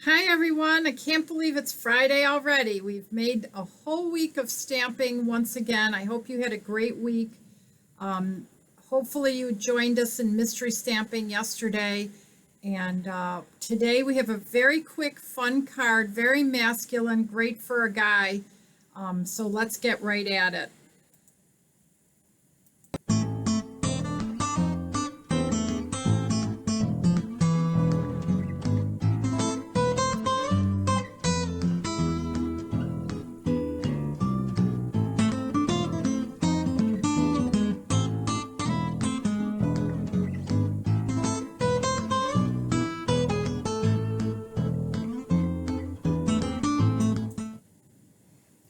Hi everyone, I can't believe it's Friday already. We've made a whole week of stamping once again. I hope you had a great week. Um, Hopefully you joined us in mystery stamping yesterday. And today we have a very quick, fun card, very masculine, great for a guy. So let's get right at it.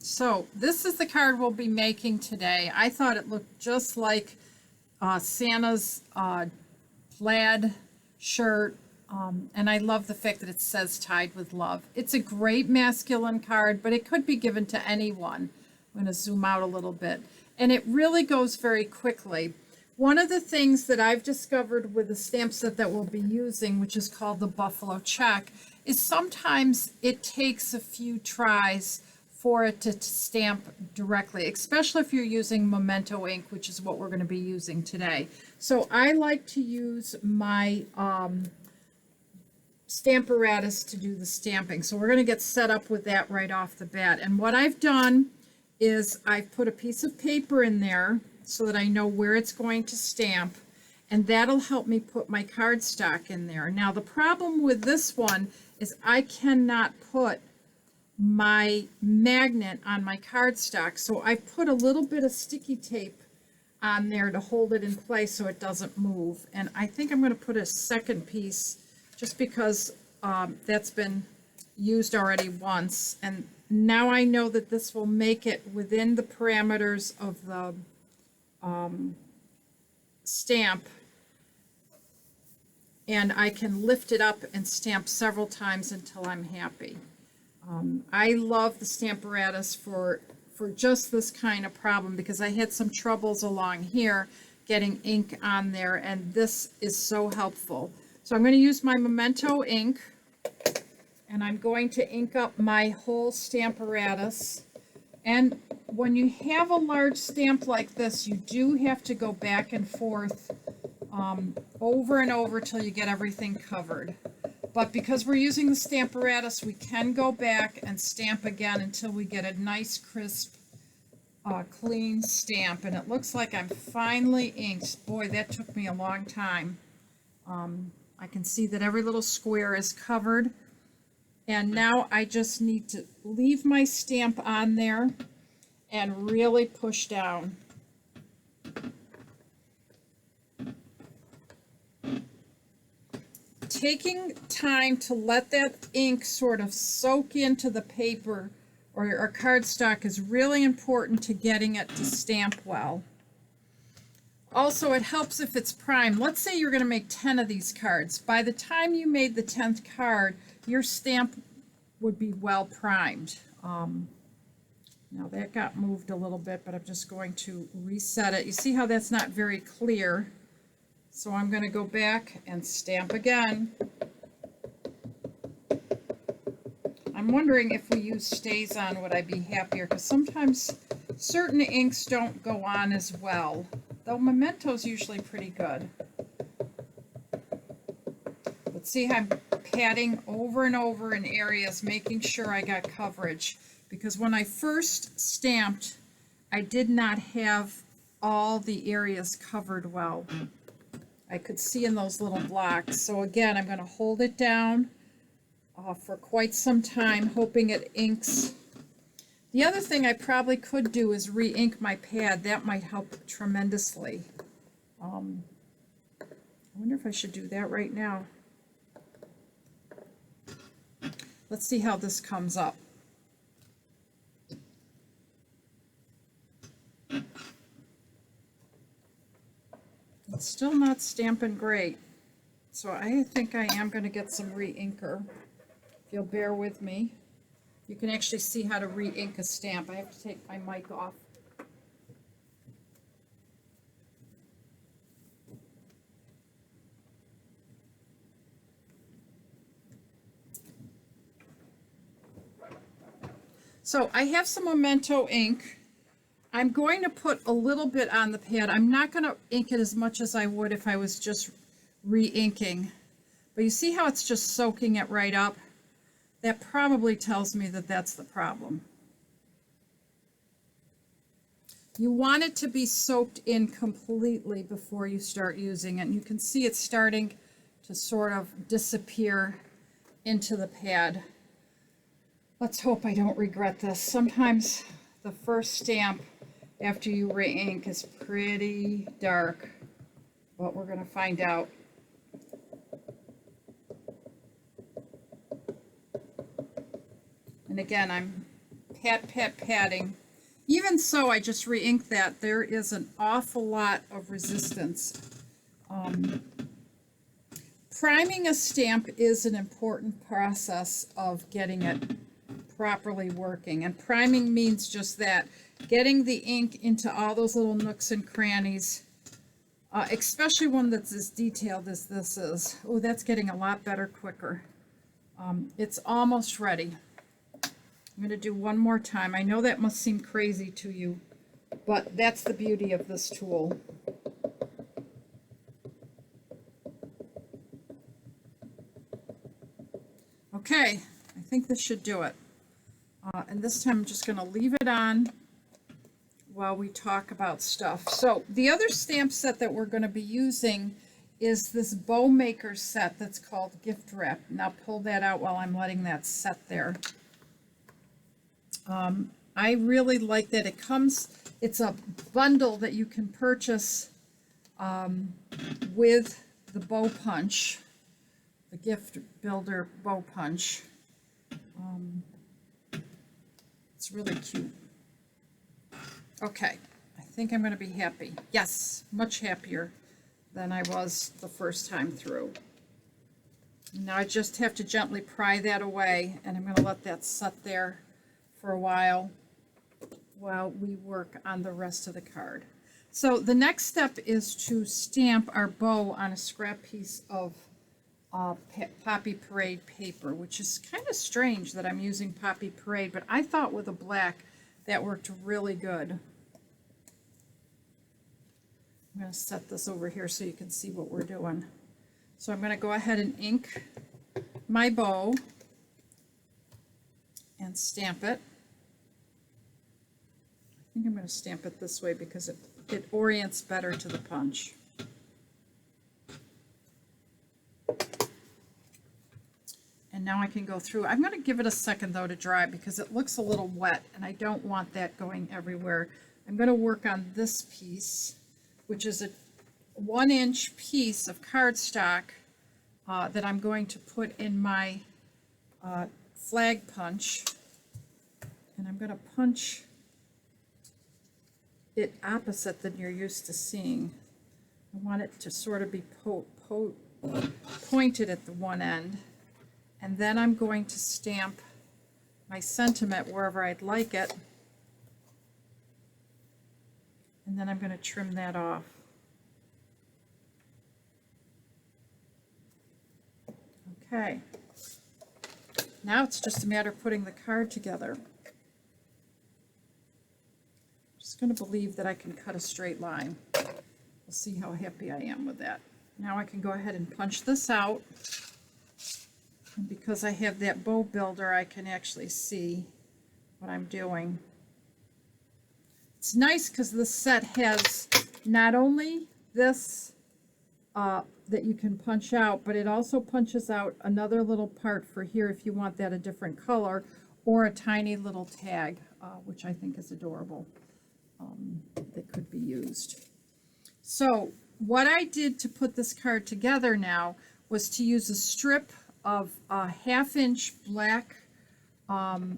So this is the card we'll be making today. I thought it looked just like Santa's plaid shirt, and I love the fact that it says tied with love. It's a great masculine card, but it could be given to anyone. I'm going to zoom out a little bit. And it really goes very quickly. One of the things that I've discovered with the stamp set that we'll be using, which is called the Buffalo Check, is sometimes it takes a few tries for it to stamp directly, especially if you're using Memento ink, which is what we're going to be using today. So I like to use my Stamparatus to do the stamping. So we're going to get set up with that right off the bat. And what I've done is I've put a piece of paper in there so that I know where it's going to stamp, and that'll help me put my cardstock in there. Now the problem with this one is I cannot put my magnet on my cardstock, so I put a little bit of sticky tape on there to hold it in place so it doesn't move. And I think I'm going to put a second piece just because that's been used already once, and now I know that this will make it within the parameters of the stamp, and I can lift it up and stamp several times until I'm happy. I love the Stamparatus for just this kind of problem, because I had some troubles along here getting ink on there, and this is so helpful. So I'm going to use my Memento ink, and I'm going to ink up my whole Stamparatus. And when you have a large stamp like this, you do have to go back and forth over and over till you get everything covered. But because we're using the Stamparatus, we can go back and stamp again until we get a nice, crisp, clean stamp. And it looks like I'm finally inked. Boy, that took me a long time. I can see that every little square is covered. And now I just need to leave my stamp on there and really push down. Taking time to let that ink sort of soak into the paper or cardstock is really important to getting it to stamp well. Also, it helps if it's primed. Let's say you're going to make 10 of these cards. By the time you made the 10th card, your stamp would be well primed. Now that got moved a little bit, but I'm just going to reset it. You see how that's not very clear? So I'm going to go back and stamp again. I'm wondering if we use StazOn, would I be happier? Because sometimes certain inks don't go on as well, though Memento's usually pretty good. But see how I'm patting over and over in areas, making sure I got coverage. Because when I first stamped, I did not have all the areas covered well. I could see in those little blocks. So again, I'm going to hold it down for quite some time, hoping it inks. The other thing I probably could do is re-ink my pad. That might help tremendously. I wonder if I should do that right now. Let's see how this comes up. It's still not stamping great, so I think I am going to get some re-inker. If you'll bear with me. You can actually see how to re-ink a stamp. I have to take my mic off. So I have some Memento ink. I'm going to put a little bit on the pad. I'm not going to ink it as much as I would if I was just re-inking. But you see how it's just soaking it right up? That probably tells me that that's the problem. You want it to be soaked in completely before you start using it. And you can see it's starting to sort of disappear into the pad. Let's hope I don't regret this. Sometimes the first stamp after you re-ink is pretty dark, but we're going to find out. And again, I'm patting. Even so, I just re-inked that. There is an awful lot of resistance. Priming a stamp is an important process of getting it properly working. And priming means just that, getting the ink into all those little nooks and crannies, especially one that's as detailed as this is. Oh, that's getting a lot better quicker. It's almost ready. I'm going to do one more time. I know that must seem crazy to you, but that's the beauty of this tool. Okay, I think this should do it. And this time I'm just going to leave it on while we talk about stuff. So the other stamp set that we're going to be using is this Bow Maker set that's called Gift Wrap. Now pull that out while I'm letting that set there. I really like that it comes, it's a bundle that you can purchase with the bow punch, the Gift Builder bow punch. It's really cute. Okay, I think I'm going to be happy. Yes, much happier than I was the first time through. Now I just have to gently pry that away, and I'm going to let that set there for a while we work on the rest of the card. So the next step is to stamp our bow on a scrap piece of Poppy Parade paper, which is kind of strange that I'm using Poppy Parade, but I thought with a black that worked really good. I'm going to set this over here so you can see what we're doing. So I'm going to go ahead and ink my bow and stamp it. I think I'm going to stamp it this way because it orients better to the punch. And now I can go through. I'm going to give it a second though to dry because it looks a little wet and I don't want that going everywhere. I'm going to work on this piece, which is a 1-inch piece of cardstock that I'm going to put in my flag punch. And I'm going to punch it opposite than you're used to seeing. I want it to sort of be pointed at the one end. And then I'm going to stamp my sentiment wherever I'd like it. And then I'm going to trim that off. Okay. Now it's just a matter of putting the card together. Just going to believe that I can cut a straight line. We'll see how happy I am with that. Now I can go ahead and punch this out. And because I have that bow builder, I can actually see what I'm doing. It's nice because this set has not only this that you can punch out, but it also punches out another little part for here if you want that a different color, or a tiny little tag, which I think is adorable, that could be used. So what I did to put this card together now was to use a strip of 1/2-inch black,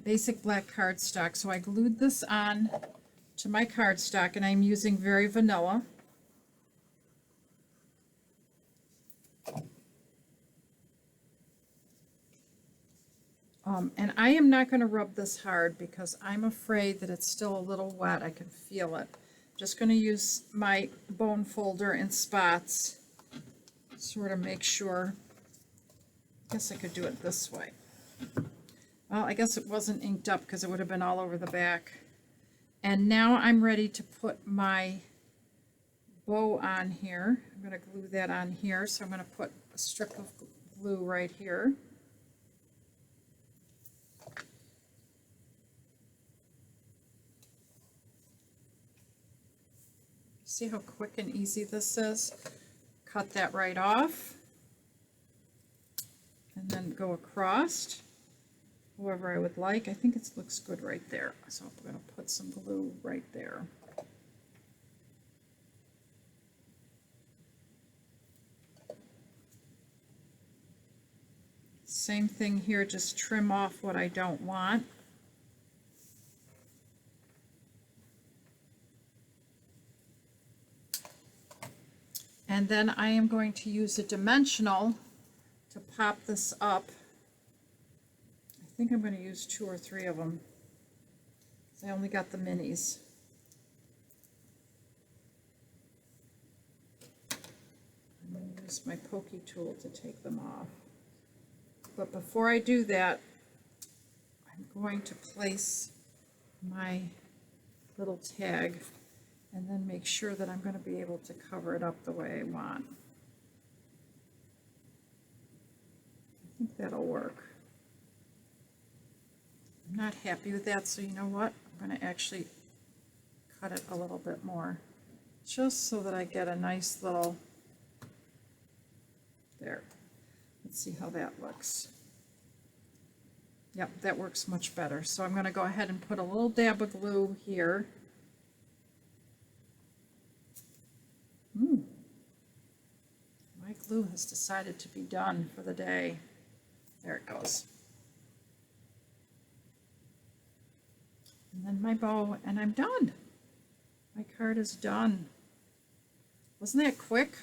basic black cardstock. So I glued this on to my cardstock, and I'm using Very Vanilla. And I am not going to rub this hard because I'm afraid that it's still a little wet. I can feel it. Just going to use my bone folder in spots, sort of make sure. I guess I could do it this way. Well, I guess it wasn't inked up because it would have been all over the back. And now I'm ready to put my bow on here. I'm going to glue that on here. So I'm going to put a strip of glue right here. See how quick and easy this is? Cut that right off. And then go across however I would like. I think it looks good right there. So I'm going to put some glue right there. Same thing here, just trim off what I don't want. And then I am going to use a dimensional to pop this up. I think I'm going to use 2 or 3 of them, because I only got the minis. I'm going to use my pokey tool to take them off. But before I do that, I'm going to place my little tag and then make sure that I'm going to be able to cover it up the way I want. I think that'll work. I'm not happy with that, so you know what? I'm going to actually cut it a little bit more, just so that I get a nice little, there. Let's see how that looks. Yep, that works much better. So I'm going to go ahead and put a little dab of glue here. My glue has decided to be done for the day. There it goes. And then my bow, and I'm done. My card is done. Wasn't that quick?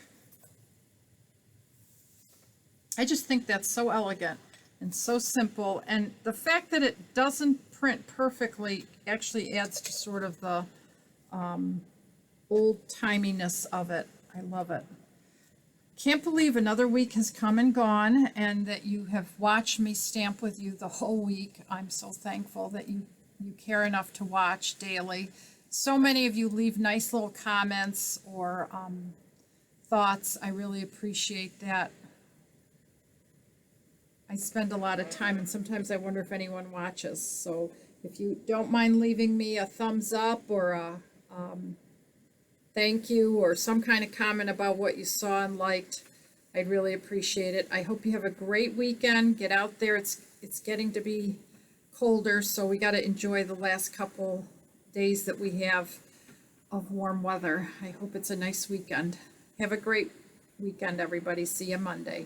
I just think that's so elegant and so simple, and the fact that it doesn't print perfectly actually adds to sort of the old-timiness of it. I love it. Can't believe another week has come and gone, and that you have watched me stamp with you the whole week. I'm so thankful that you care enough to watch daily. So many of you leave nice little comments or thoughts. I really appreciate that. I spend a lot of time, and sometimes I wonder if anyone watches. So if you don't mind leaving me a thumbs up or a thank you or some kind of comment about what you saw and liked, I'd really appreciate it. I hope you have a great weekend. Get out there. It's getting to be colder, so we got to enjoy the last couple days that we have of warm weather. I hope it's a nice weekend. Have a great weekend, everybody. See you Monday.